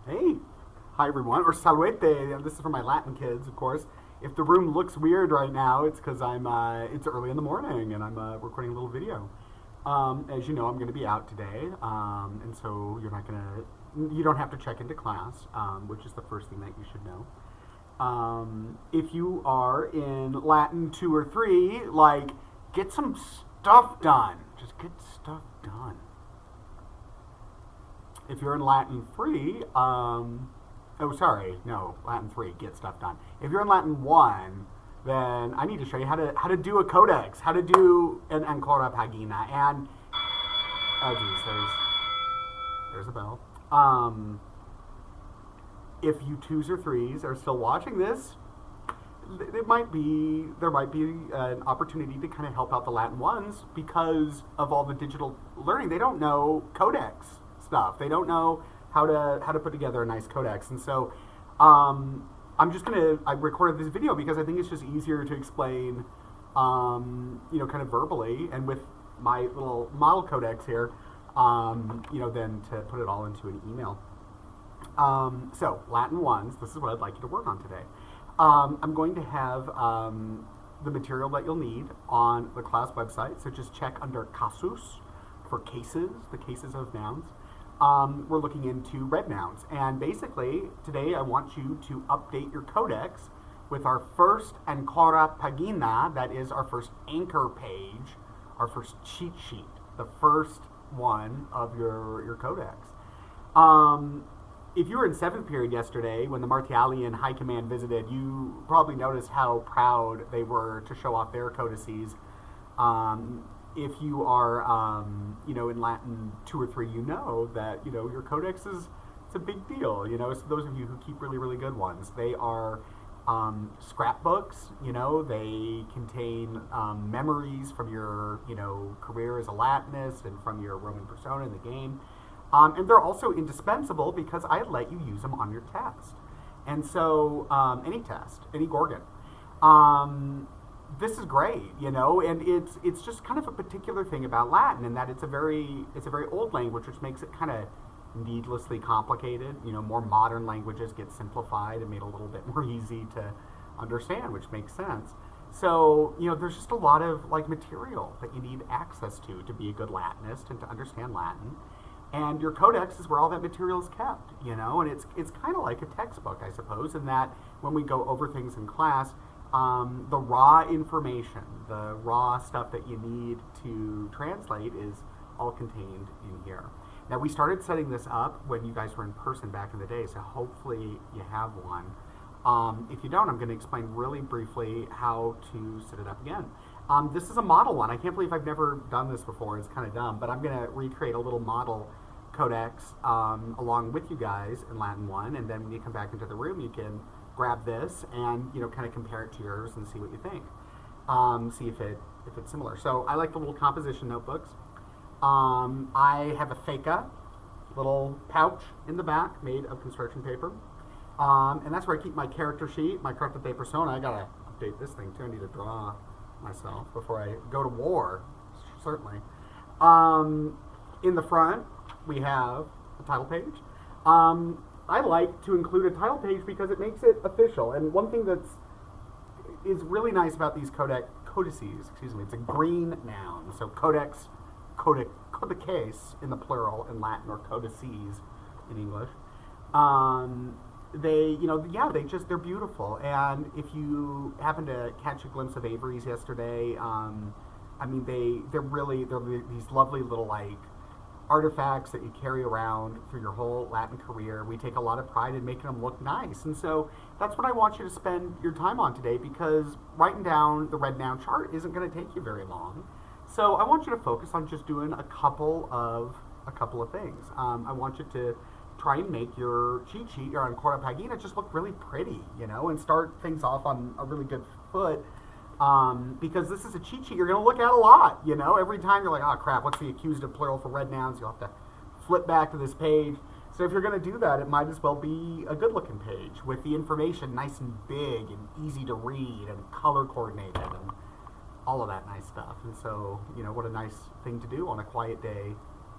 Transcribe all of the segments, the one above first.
Hey, hi everyone, or salvete. This is for my Latin kids, of course. If the room looks weird right now, it's because it's early in the morning and I'm recording a little video. As you know, I'm going to be out today, and so you don't have to check into class, which is the first thing that you should know. If you are in Latin 2 or 3, like, get some stuff done. Just get stuff done. If you're in Latin 3, oh, sorry, no, Latin 3, get stuff done. If you're in Latin 1, then I need to show you how to do a codex, how to do an ancora pagina, and, oh geez, there's a bell. If you 2s or 3s are still watching this, there might be an opportunity to kind of help out the Latin 1s because of all the digital learning. They don't know codex stuff. They don't know how to put together a nice codex, and so I recorded this video because I think it's just easier to explain, kind of verbally and with my little model codex here, than to put it all into an email. So Latin 1s, this is what I'd like you to work on today. I'm going to have the material that you'll need on the class website, so just check under casus for cases, the cases of nouns. We're looking into red nouns, and basically today I want you to update your codex with our first ancora pagina, that is our first anchor page, our first cheat sheet, the first one of your codex. If you were in 7th period yesterday when the Martialian High Command visited, you probably noticed how proud they were to show off their codices. If you are, in Latin 2 or 3, you know that, your codex it's a big deal, So those of you who keep really, really good ones, they are scrapbooks, they contain memories from your, career as a Latinist and from your Roman persona in the game. And they're also indispensable because I let you use them on your test. And so, any test, any Gorgon. This is great, and it's just kind of a particular thing about Latin in that it's a very old language, which makes it kind of needlessly complicated. More modern languages get simplified and made a little bit more easy to understand, which makes sense. So, there's just a lot of material that you need access to be a good Latinist and to understand Latin. And your codex is where all that material is kept, and it's kind of like a textbook, I suppose, in that when we go over things in class, the raw information, the raw stuff that you need to translate is all contained in here. Now, we started setting this up when you guys were in person back in the day, so hopefully you have one. If you don't, I'm going to explain really briefly how to set it up again. This is a model one. I can't believe I've never done this before. It's kind of dumb, but I'm going to recreate a little model codex along with you guys in Latin 1, and then when you come back into the room, you can grab this and kind of compare it to yours and see what you think. See if it's similar. So I like the little composition notebooks. I have a theca, little pouch in the back made of construction paper, and that's where I keep my character sheet, my carte de persona. I gotta update this thing too. I need to draw myself before I go to war, certainly. In the front, we have a title page. I like to include a title page because it makes it official. And one thing is really nice about these codices, it's a green noun. So codex, codeces in the plural in Latin, or codices in English. They're beautiful. And if you happen to catch a glimpse of Avery's yesterday, they're these lovely little artifacts that you carry around through your whole Latin career. We take a lot of pride in making them look nice, and so that's what I want you to spend your time on today, because writing down the red noun chart isn't going to take you very long. So I want you to focus on just doing a couple of things. I want you to try and make your cheat sheet, your ancora pagina, just look really pretty, and start things off on a really good foot. Because this is a cheat sheet you're going to look at a lot, Every time you're like, oh crap, what's the accusative plural for red nouns? You'll have to flip back to this page. So if you're going to do that, it might as well be a good looking page with the information nice and big and easy to read and color coordinated and all of that nice stuff. And so, what a nice thing to do on a quiet day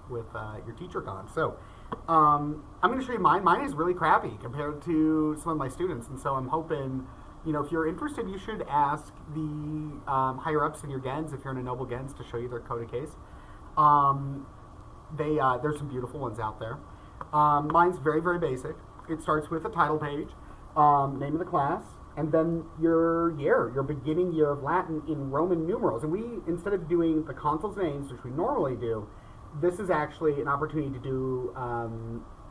with your teacher gone. So I'm going to show you mine. Mine is really crappy compared to some of my students, and so I'm hoping, if you're interested, you should ask the higher ups in your Gens, if you're in a Noble Gens, to show you their code of case. There's some beautiful ones out there. Mine's very, very basic. It starts with a title page, name of the class, and then your year, your beginning year of Latin in Roman numerals. And we, instead of doing the consuls' names, which we normally do, this is actually an opportunity to do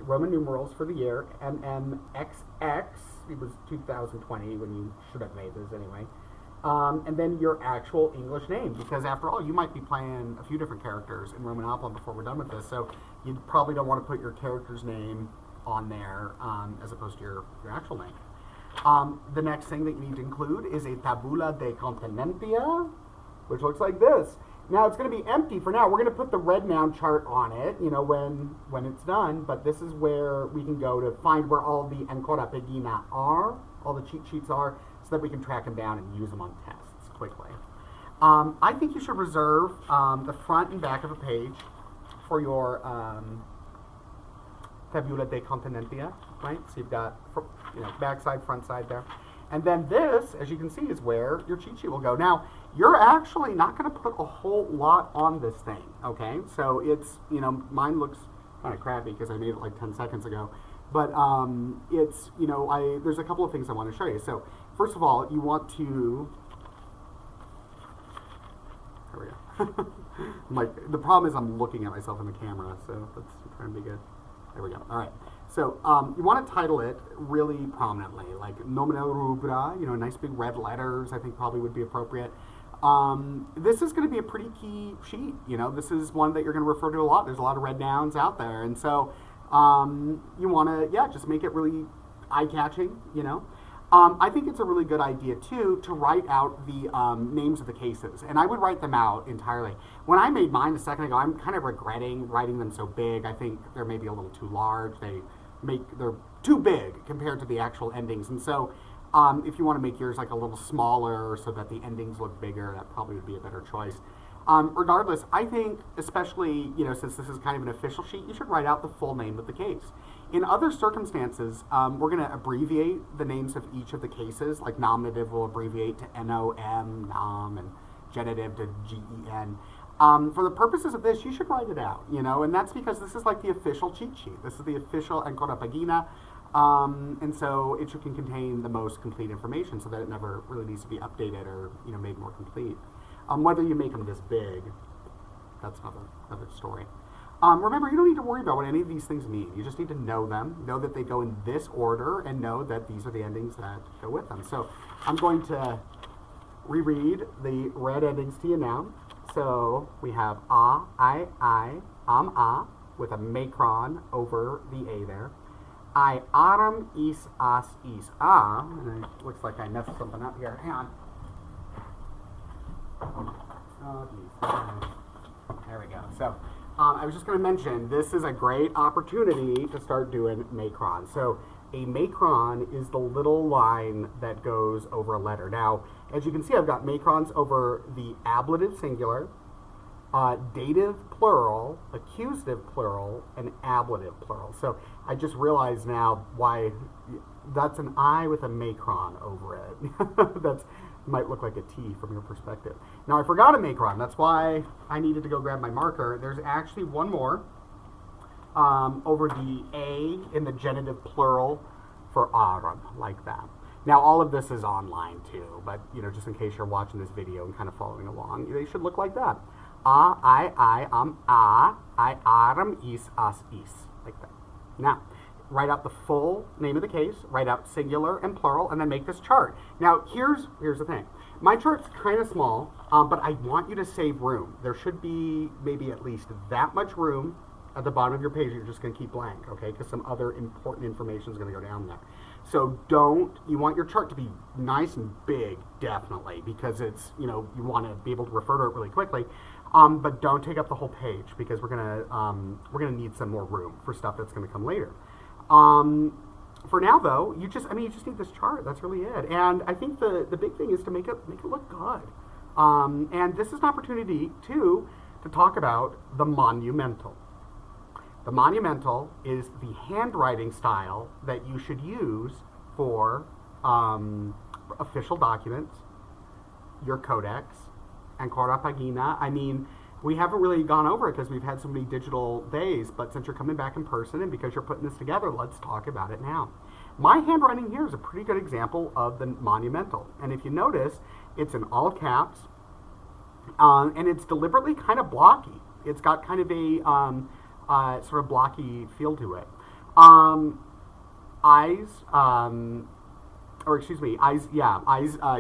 Roman numerals for the year, MMXX. It was 2020 when you should have made this anyway. And then your actual English name, because after all, you might be playing a few different characters in Roman Opera before we're done with this, so you probably don't want to put your character's name on there as opposed to your actual name. The next thing that you need to include is a tabula de continentia, which looks like this. Now it's going to be empty for now. We're going to put the red noun chart on it, when it's done, but this is where we can go to find where all the ancora pagina are, all the cheat sheets are, so that we can track them down and use them on tests quickly. I think you should reserve the front and back of a page for your tabula de continentia, right? So you've got back side, front side there. And then this, as you can see, is where your cheat sheet will go. Now, you're actually not going to put a whole lot on this thing, okay? So it's, mine looks kind of crappy because I made it like 10 seconds ago. But it's, there's a couple of things I want to show you. So first of all, you want to, there we go. The problem is I'm looking at myself in the camera, so let's try and be good. There we go. All right. So you want to title it really prominently, like nomina rubra, nice big red letters, I think probably would be appropriate. This is going to be a pretty key sheet. This is one that you're going to refer to a lot. There's a lot of red nouns out there. And so you want to, just make it really eye-catching, I think it's a really good idea, too, to write out the names of the cases. And I would write them out entirely. When I made mine a second ago, I'm kind of regretting writing them so big. I think they're maybe a little too large. They're too big compared to the actual endings. And so if you want to make yours like a little smaller so that the endings look bigger, that probably would be a better choice. Regardless, I think, especially, since this is kind of an official sheet, you should write out the full name of the case. In other circumstances, we're going to abbreviate the names of each of the cases, like nominative will abbreviate to NOM, NOM, and genitive to GEN. For the purposes of this, you should write it out, and that's because this is like the official cheat sheet. This is the official ancora pagina, and so it can contain the most complete information so that it never really needs to be updated or, made more complete. Whether you make them this big, that's another story. Remember, you don't need to worry about what any of these things mean. You just need to know them, know that they go in this order, and know that these are the endings that go with them. So I'm going to reread the red endings to you now. So we have I, am, with a macron over the A there. I, aram, is, as, is, and it looks like I messed something up here. Hang on. Oh, geez. There we go. So I was just going to mention, this is a great opportunity to start doing macron. So a macron is the little line that goes over a letter. Now, as you can see, I've got macrons over the ablative singular, dative plural, accusative plural, and ablative plural. So I just realized now why that's an I with a macron over it. That might look like a T from your perspective. Now I forgot a macron. That's why I needed to go grab my marker. There's actually one more over the A in the genitive plural for aram, like that. Now all of this is online too, but just in case you're watching this video and kind of following along, they should look like that. I, am, I, aram, is, as, is, like that. Now, write out the full name of the case, write out singular and plural, and then make this chart. Now, here's the thing. My chart's kind of small, but I want you to save room. There should be maybe at least that much room at the bottom of your page. You're just going to keep blank, okay? Because some other important information is going to go down there. So you want your chart to be nice and big, definitely, because it's, you want to be able to refer to it really quickly. But don't take up the whole page because we're gonna need some more room for stuff that's gonna come later. For now, though, you just need this chart. That's really it. And I think the big thing is to make it look good. And this is an opportunity too to talk about the monumental. The monumental is the handwriting style that you should use for official documents, your codex, and Cora Pagina. I mean, we haven't really gone over it because we've had so many digital days, but since you're coming back in person and because you're putting this together, let's talk about it now. My handwriting here is a pretty good example of the monumental. And if you notice, it's in all caps, and it's deliberately kind of blocky. It's got kind of a sort of blocky feel to it. Eyes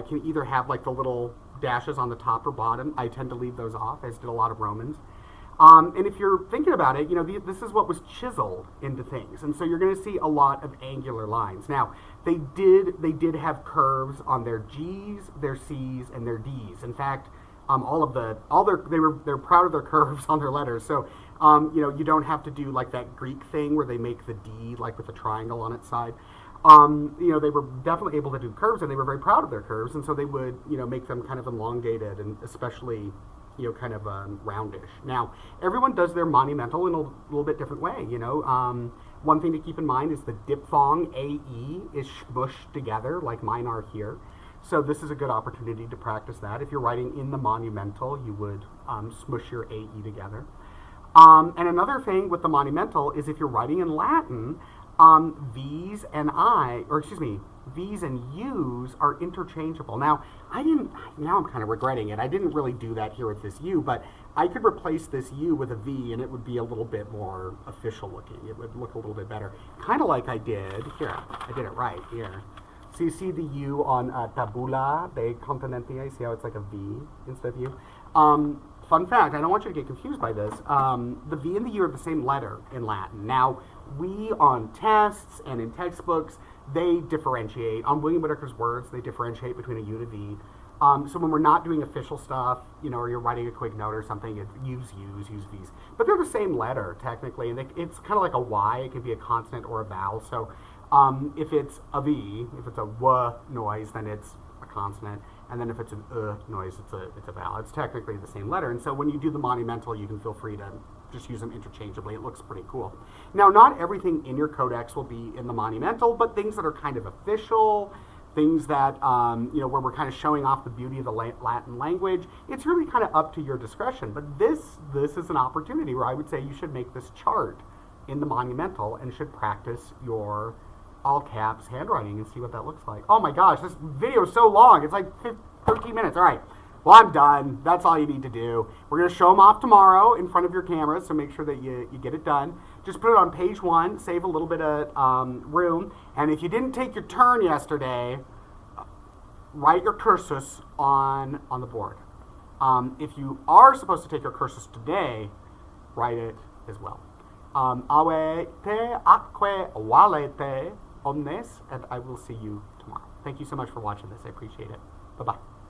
can either have like the little dashes on the top or bottom. I tend to leave those off, as did a lot of Romans. And if you're thinking about it, this is what was chiseled into things, and so you're going to see a lot of angular lines. Now, they did have curves on their G's, their C's, and their D's. In fact, they're proud of their curves on their letters. So, you don't have to do like that Greek thing where they make the D like with a triangle on its side. They were definitely able to do curves, and they were very proud of their curves, and so they would, make them kind of elongated and especially, kind of roundish. Now, everyone does their monumental in a little bit different way, One thing to keep in mind is the diphthong AE is smushed together like mine are here. So this is a good opportunity to practice that. If you're writing in the monumental, you would smush your AE together. And another thing with the monumental is if you're writing in Latin, V's and U's are interchangeable. Now I'm kind of regretting it. I didn't really do that here with this U, but I could replace this U with a V and it would be a little bit more official looking. It would look a little bit better. Kind of like I did here. I did it right here. So you see the U on tabula de continentia. See how it's like a V instead of U? Fun fact, I don't want you to get confused by this. The V and the U are the same letter in Latin. Now, we on tests and in textbooks, they differentiate. On William Whitaker's Words, they differentiate between a U and a V. So when we're not doing official stuff, or you're writing a quick note or something, use U's, use V's. But they're the same letter, technically. And it's kind of like a Y. It could be a consonant or a vowel. So if it's a V, if it's a W noise, then it's a consonant. And then if it's an noise, it's a vowel. It's technically the same letter. And so when you do the monumental, you can feel free to just use them interchangeably. It looks pretty cool. Now, not everything in your codex will be in the monumental, but things that are kind of official, things that, where we're kind of showing off the beauty of the Latin language, it's really kind of up to your discretion. But this is an opportunity where I would say you should make this chart in the monumental and should practice your all caps handwriting and see what that looks like. Oh my gosh, this video is so long. It's like 13 minutes. All right. Well, I'm done. That's all you need to do. We're going to show them off tomorrow in front of your cameras, so make sure that you get it done. Just put it on page 1, save a little bit of room, and if you didn't take your turn yesterday, write your cursus on the board. If you are supposed to take your cursus today, write it as well. Ave te atque valete omnes, and I will see you tomorrow. Thank you so much for watching this. I appreciate it. Bye-bye.